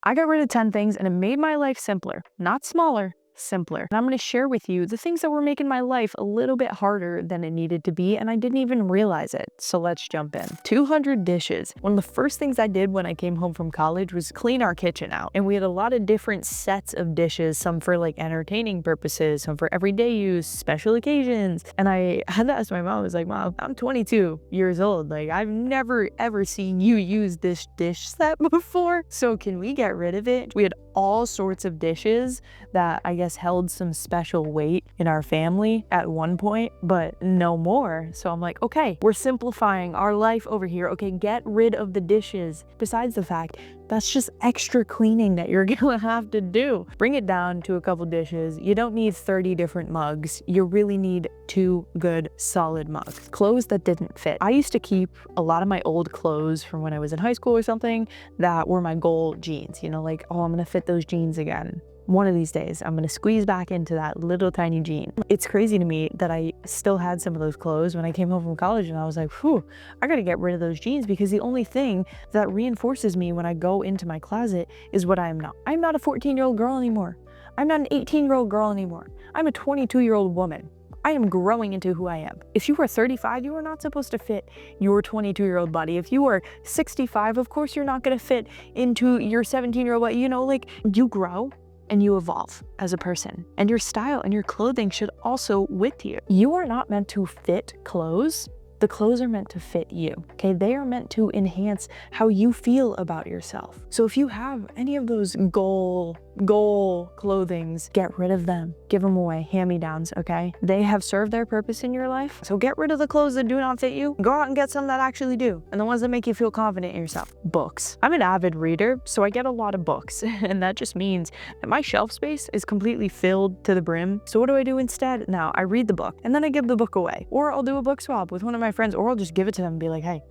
I got rid of 10 things and it made my life simpler, not smaller, simpler. And I'm going to share with you the things that were making my life a little bit harder than it needed to be, and I didn't even realize it. So let's jump in. 200 dishes. One of the first things I did when I came home from college was clean our kitchen out. And we had a lot of different sets of dishes, some for like entertaining purposes, some for everyday use, special occasions. And I had to ask my mom, I was like, Mom, I'm 22 years old. Like, I've never ever seen you use this dish set before. So can we get rid of it? We had all sorts of dishes that I guess held some special weight in our family at one point, but no more. So I'm like, okay, we're simplifying our life over here. Okay, get rid of the dishes. Besides the fact, that's just extra cleaning that you're gonna have to do. Bring it down to a couple dishes. You don't need 30 different mugs. You really need 2 good solid mugs. Clothes that didn't fit. I used to keep a lot of my old clothes from when I was in high school or something that were my goal jeans, you know, like, oh, I'm gonna fit those jeans again. One of these days, I'm gonna squeeze back into that little tiny jean. It's crazy to me that I still had some of those clothes when I came home from college, and I was like, whew, I gotta get rid of those jeans, because the only thing that reinforces me when I go into my closet is what I am not. I'm not a 14-year-old girl anymore. I'm not an 18-year-old girl anymore. I'm a 22-year-old woman. I am growing into who I am. If you are 35, you are not supposed to fit your 22-year-old body. If you are 65, of course you're not gonna fit into your 17-year-old body. You know, like, you grow and you evolve as a person, and your style and your clothing should also with you. You are not meant to fit clothes. The clothes are meant to fit you, okay? They are meant to enhance how you feel about yourself. So if you have any of those goal clothings, get rid of them. Give them away, hand-me-downs, okay? They have served their purpose in your life. So get rid of the clothes that do not fit you. Go out and get some that actually do, and the ones that make you feel confident in yourself. Books. I'm an avid reader, so I get a lot of books, and that just means that my shelf space is completely filled to the brim. So what do I do instead? Now, I read the book, and then I give the book away. Or I'll do a book swap with one of my friends, or I'll just give it to them and be like, hey,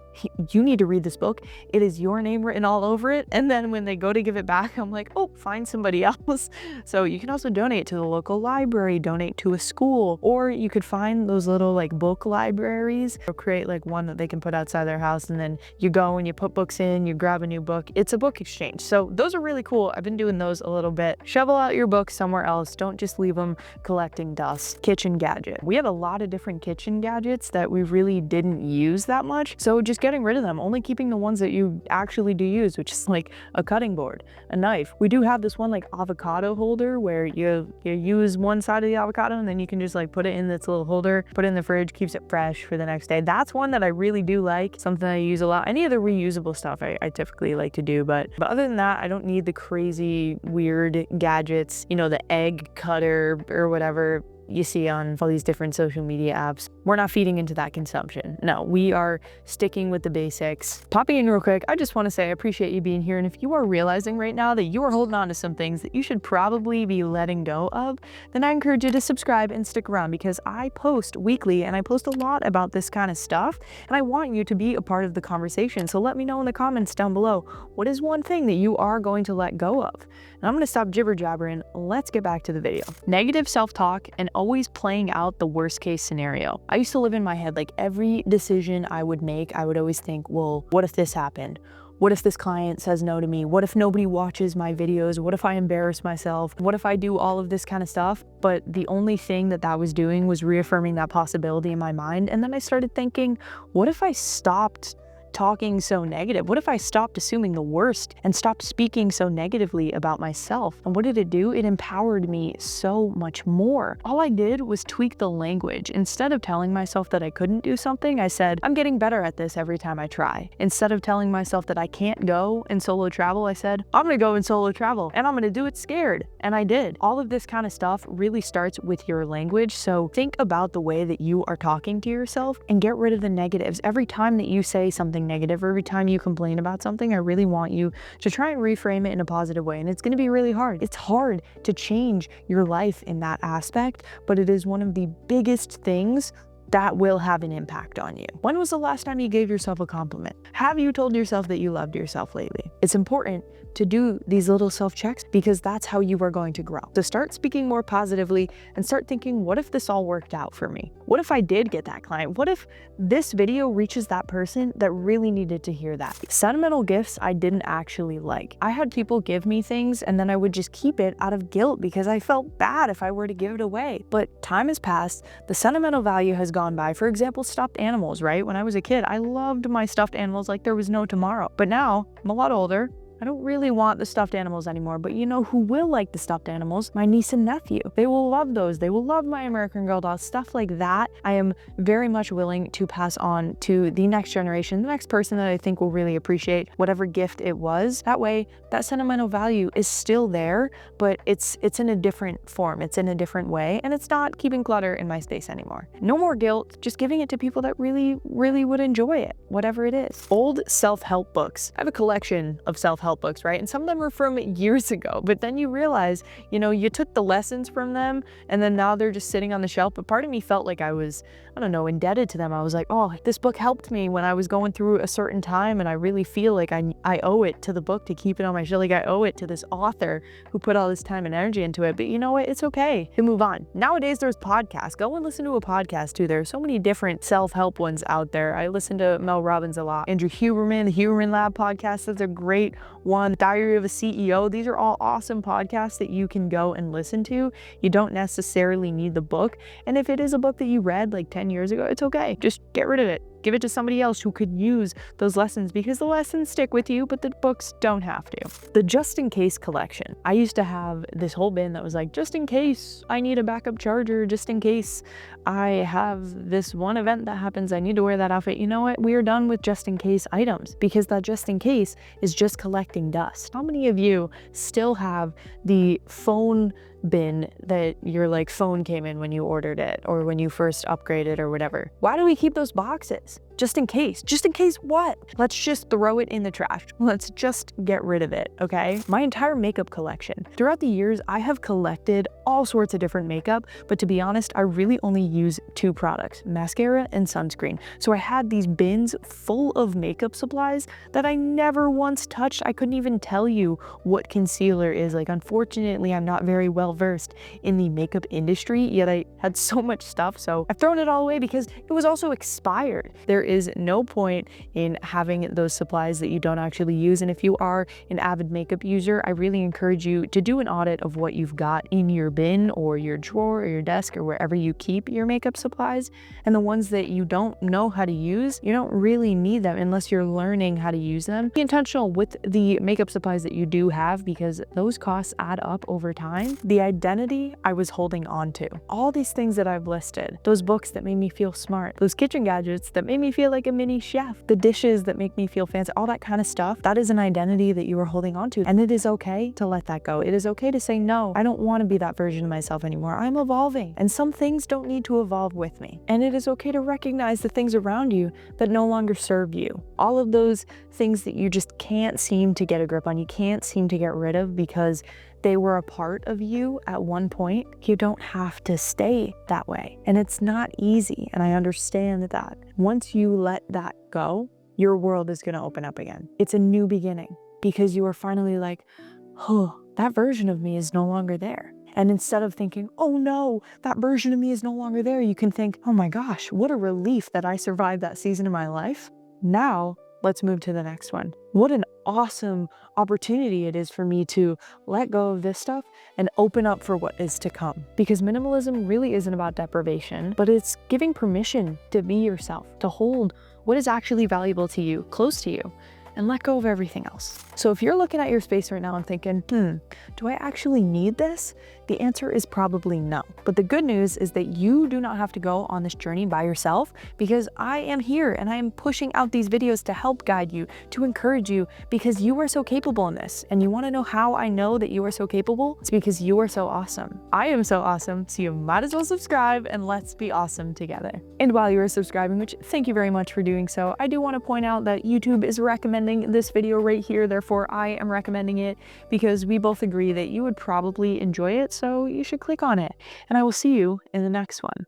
you need to read this book. It is your name written all over it. And then when they go to give it back, I'm like, oh, find somebody else. So you can also donate to the local library, donate to a school, or you could find those little like book libraries or create like one that they can put outside their house. And then you go and you put books in, you grab a new book. It's a book exchange. So those are really cool. I've been doing those a little bit. Shovel out your books somewhere else. Don't just leave them collecting dust. Kitchen gadget. We have a lot of different kitchen gadgets that we really didn't use that much. So just getting rid of them, only keeping the ones that you actually do use, which is like a cutting board, a knife. We do have this one like avocado holder where you use one side of the avocado and then you can just like put it in this little holder, put it in the fridge, keeps it fresh for the next day. That's one that I really do like, something I use a lot. Any of the reusable stuff I typically like to do, but other than that, I don't need the crazy weird gadgets, you know, the egg cutter or whatever you see on all these different social media apps. We're not feeding into that consumption. No, we are sticking with the basics. Popping in real quick, I just want to say I appreciate you being here. And if you are realizing right now that you are holding on to some things that you should probably be letting go of, then I encourage you to subscribe and stick around, because I post weekly and I post a lot about this kind of stuff. And I want you to be a part of the conversation. So let me know in the comments down below, what is one thing that you are going to let go of? And I'm going to stop jibber jabbering. Let's get back to the video. Negative self-talk and always playing out the worst case scenario. I used to live in my head, like every decision I would make, I would always think, well, what if this happened? What if this client says no to me? What if nobody watches my videos? What if I embarrass myself? What if I do all of this kind of stuff? But the only thing that was doing was reaffirming that possibility in my mind. And then I started thinking, what if I stopped talking so negative? What if I stopped assuming the worst and stopped speaking so negatively about myself? And what did it do? It empowered me so much more. All I did was tweak the language. Instead of telling myself that I couldn't do something, I said, I'm getting better at this every time I try. Instead of telling myself that I can't go and solo travel, I said, I'm gonna go and solo travel and I'm gonna do it scared. And I did. All of this kind of stuff really starts with your language. So think about the way that you are talking to yourself and get rid of the negatives. Every time that you say something negative, or every time you complain about something, I really want you to try and reframe it in a positive way. And it's going to be really hard. It's hard to change your life in that aspect, but it is one of the biggest things that will have an impact on you. When was the last time you gave yourself a compliment? Have you told yourself that you loved yourself lately? It's important to do these little self-checks because that's how you are going to grow. So start speaking more positively and start thinking, what if this all worked out for me? What if I did get that client? What if this video reaches that person that really needed to hear that? Sentimental gifts I didn't actually like. I had people give me things and then I would just keep it out of guilt because I felt bad if I were to give it away. But time has passed, the sentimental value has gone by. For example, stuffed animals, right? When I was a kid, I loved my stuffed animals like there was no tomorrow. But now I'm a lot older. I don't really want the stuffed animals anymore, but you know who will like the stuffed animals? My niece and nephew. They will love those. They will love my American Girl dolls, stuff like that. I am very much willing to pass on to the next generation, the next person that I think will really appreciate whatever gift it was. That way, that sentimental value is still there, but it's in a different form. It's in a different way, and it's not keeping clutter in my space anymore. No more guilt, just giving it to people that really, really would enjoy it, whatever it is. Old self-help books. I have a collection of self-help books, right? And some of them are from years ago, but then you realize, you know, you took the lessons from them and then now they're just sitting on the shelf. But part of me felt like I was, I don't know, indebted to them. I was like, oh, this book helped me when I was going through a certain time. And I really feel like I owe it to the book to keep it on my shelf. Like I owe it to this author who put all this time and energy into it. But you know what? It's okay to move on. Nowadays, there's podcasts. Go and listen to a podcast too. There are so many different self-help ones out there. I listen to Mel Robbins a lot. Andrew Huberman, the Huberman Lab podcast, that's a great one. Diary of a CEO. These are all awesome podcasts that you can go and listen to. You don't necessarily need the book. And if it is a book that you read like 10 years ago, it's okay. Just get rid of it. Give it to somebody else who could use those lessons because the lessons stick with you, but the books don't have to. The just in case collection. I used to have this whole bin that was like, just in case I need a backup charger, just in case I have this one event that happens, I need to wear that outfit. You know what? We are done with just in case items because that just in case is just collecting dust. How many of you still have the phone bin that your like phone came in when you ordered it or when you first upgraded or whatever? Why do we keep those boxes? Just in case. Just in case what? Let's just throw it in the trash. Let's just get rid of it, okay? My entire makeup collection. Throughout the years, I have collected all sorts of different makeup, but to be honest, I really only use two products, mascara and sunscreen. So I had these bins full of makeup supplies that I never once touched. I couldn't even tell you what concealer is. Like, unfortunately, I'm not very well versed in the makeup industry, yet I had so much stuff. So I've thrown it all away because it was also expired. There is no point in having those supplies that you don't actually use. And if you are an avid makeup user, I really encourage you to do an audit of what you've got in your bin or your drawer or your desk or wherever you keep your makeup supplies. And the ones that you don't know how to use, you don't really need them unless you're learning how to use them. Be intentional with the makeup supplies that you do have because those costs add up over time. The identity I was holding on to, all these things that I've listed, those books that made me feel smart, those kitchen gadgets that made me feel like a mini chef, the dishes that make me feel fancy, all that kind of stuff, that is an identity that you are holding on to. And it is okay to let that go. It is okay to say, no, I don't want to be that version of myself anymore. I'm evolving. And some things don't need to evolve with me. And it is okay to recognize the things around you that no longer serve you. All of those things that you just can't seem to get a grip on, you can't seem to get rid of because they were a part of you at one point. You don't have to stay that way. And it's not easy. And I understand that. Once you let that go, your world is going to open up again. It's a new beginning because you are finally like, oh, that version of me is no longer there. And instead of thinking, oh no, that version of me is no longer there, you can think, oh my gosh, what a relief that I survived that season of my life. Now, let's move to the next one. What an awesome opportunity it is for me to let go of this stuff and open up for what is to come. Because minimalism really isn't about deprivation, but it's giving permission to be yourself, to hold what is actually valuable to you, close to you, and let go of everything else. So if you're looking at your space right now and thinking, do I actually need this? The answer is probably no. But the good news is that you do not have to go on this journey by yourself because I am here and I am pushing out these videos to help guide you, to encourage you because you are so capable in this. And you want to know how I know that you are so capable? It's because you are so awesome. I am so awesome, so you might as well subscribe and let's be awesome together. And while you are subscribing, which thank you very much for doing so, I do want to point out that YouTube is recommending this video right here. Therefore, I am recommending it because we both agree that you would probably enjoy it. So you should click on it and I will see you in the next one.